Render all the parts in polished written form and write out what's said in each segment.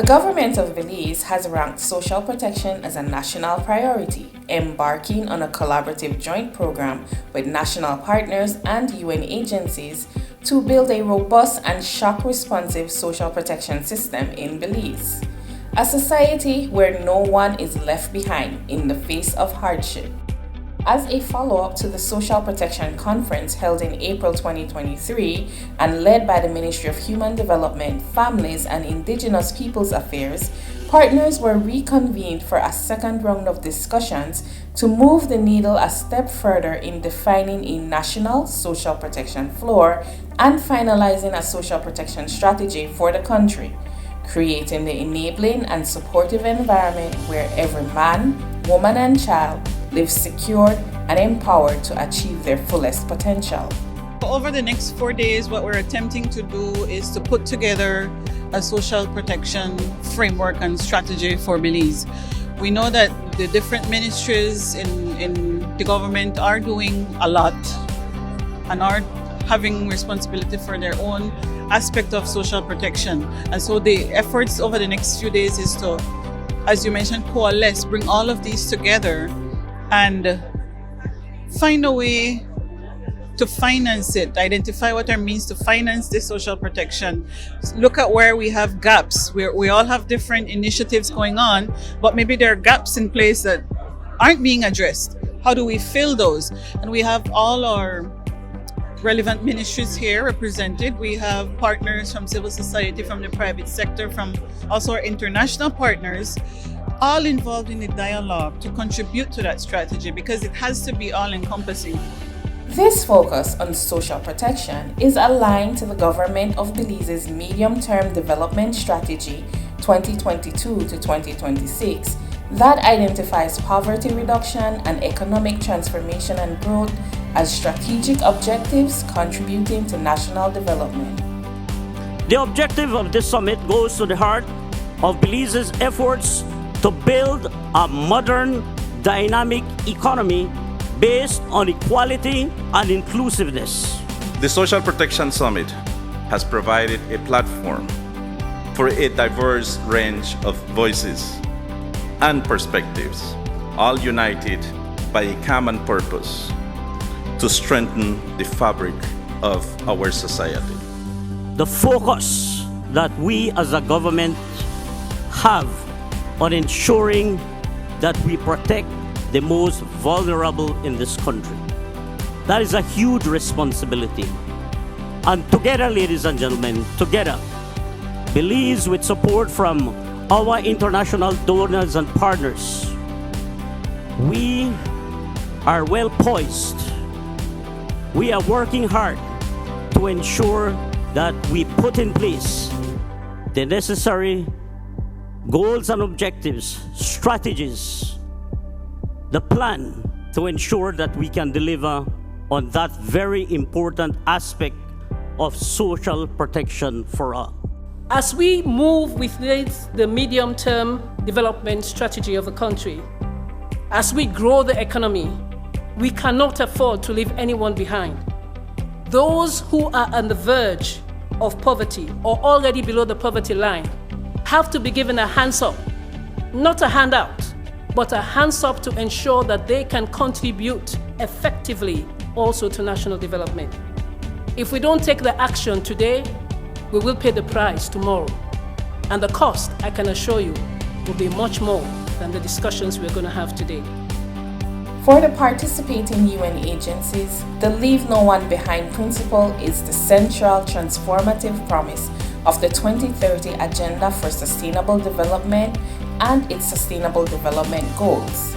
The government of Belize has ranked social protection as a national priority, embarking on a collaborative joint program with national partners and UN agencies to build a robust and shock-responsive social protection system in Belize, a society where no one is left behind in the face of hardship. As a follow-up to the Social Protection Conference held in April 2023 and led by the Ministry of Human Development, Families and Indigenous Peoples Affairs, partners were reconvened for a second round of discussions to move the needle a step further in defining a national social protection floor and finalizing a social protection strategy for the country, creating the enabling and supportive environment where every man, woman and child live secured and empowered to achieve their fullest potential. Over the next 4 days, what we're attempting to do is to put together a social protection framework and strategy for Belize. We know that the different ministries in the government are doing a lot and are having responsibility for their own aspect of social protection. And so the efforts over the next few days is to, as you mentioned, coalesce, bring all of these together and find a way to finance it, identify what it means to finance this social protection, look at where we have gaps, where we all have different initiatives going on, but maybe there are gaps in place that aren't being addressed. How do we fill those? And we have all our relevant ministries here represented. We have partners from civil society, from the private sector, from also our international partners, all involved in the dialogue to contribute to that strategy because it has to be all-encompassing. This focus on social protection is aligned to the Government of Belize's Medium-Term Development Strategy 2022 to 2026 that identifies poverty reduction and economic transformation and growth as strategic objectives contributing to national development. The objective of this summit goes to the heart of Belize's efforts to build a modern, dynamic economy based on equality and inclusiveness. The Social Protection Summit has provided a platform for a diverse range of voices and perspectives, all united by a common purpose to strengthen the fabric of our society. The focus that we as a government have on ensuring that we protect the most vulnerable in this country. That is a huge responsibility. And together, ladies and gentlemen, together, Belize, with support from our international donors and partners, we are well poised. We are working hard to ensure that we put in place the necessary goals and objectives, strategies, the plan to ensure that we can deliver on that very important aspect of social protection for all. As we move with the medium-term development strategy of the country, as we grow the economy, we cannot afford to leave anyone behind. Those who are on the verge of poverty or already below the poverty line have to be given a hands up, not a handout, but a hands up to ensure that they can contribute effectively also to national development. If we don't take the action today, we will pay the price tomorrow. And the cost, I can assure you, will be much more than the discussions we're going to have today. For the participating UN agencies, the Leave No One Behind principle is the central transformative promise of the 2030 Agenda for Sustainable Development and its Sustainable Development Goals.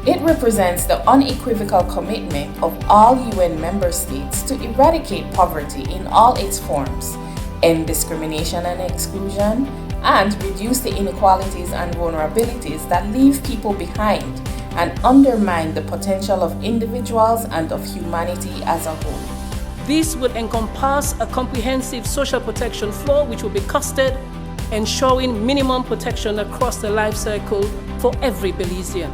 It represents the unequivocal commitment of all UN member states to eradicate poverty in all its forms, end discrimination and exclusion, and reduce the inequalities and vulnerabilities that leave people behind and undermine the potential of individuals and of humanity as a whole. This would encompass a comprehensive social protection floor which will be costed, ensuring minimum protection across the life cycle for every Belizean.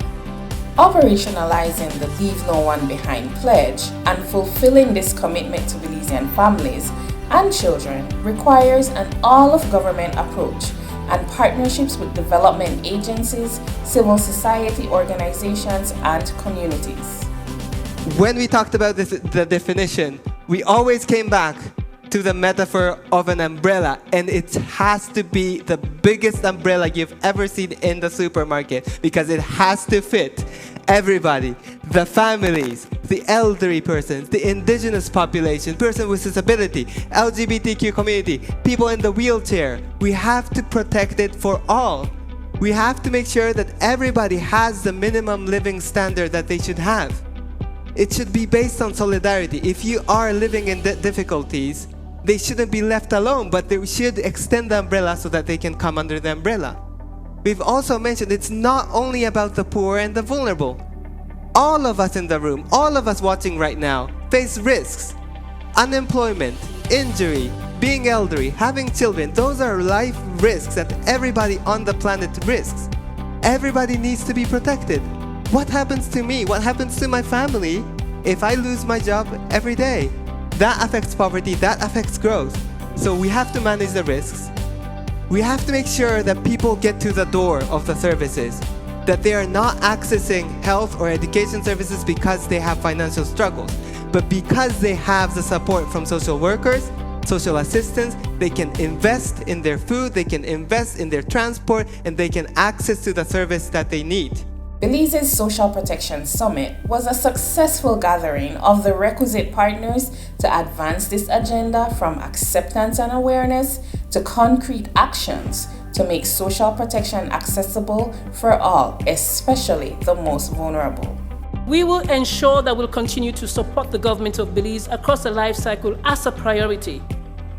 Operationalizing the Leave No One Behind pledge and fulfilling this commitment to Belizean families and children requires an all-of-government approach and partnerships with development agencies, civil society organizations, and communities. When we talked about the definition, we always came back to the metaphor of an umbrella, and it has to be the biggest umbrella you've ever seen in the supermarket because it has to fit everybody, the families, the elderly persons, the indigenous population, person with disability, LGBTQ community, people in the wheelchair. We have to protect it for all. We have to make sure that everybody has the minimum living standard that they should have. It should be based on solidarity. If you are living in difficulties, they shouldn't be left alone, but they should extend the umbrella so that they can come under the umbrella. We've also mentioned it's not only about the poor and the vulnerable. All of us in the room, all of us watching right now, face risks. Unemployment, injury, being elderly, having children, those are life risks that everybody on the planet risks. Everybody needs to be protected. What happens to me? What happens to my family if I lose my job every day? That affects poverty, that affects growth. So we have to manage the risks. We have to make sure that people get to the door of the services, that they are not accessing health or education services because they have financial struggles, but because they have the support from social workers, social assistants, they can invest in their food, they can invest in their transport, and they can access to the service that they need. Belize's Social Protection Summit was a successful gathering of the requisite partners to advance this agenda from acceptance and awareness to concrete actions to make social protection accessible for all, especially the most vulnerable. We will ensure that we'll continue to support the government of Belize across the life cycle as a priority,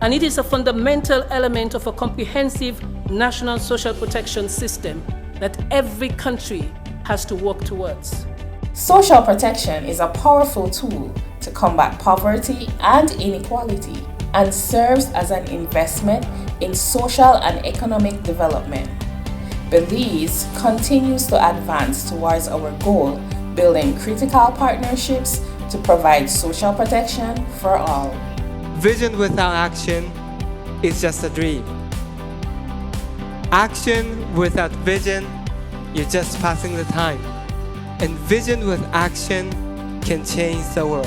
and it is a fundamental element of a comprehensive national social protection system that every country has to work towards. Social protection is a powerful tool to combat poverty and inequality and serves as an investment in social and economic development. Belize continues to advance towards our goal, building critical partnerships to provide social protection for all. Vision without action is just a dream. Action without vision, you're just passing the time. And vision with action can change the world.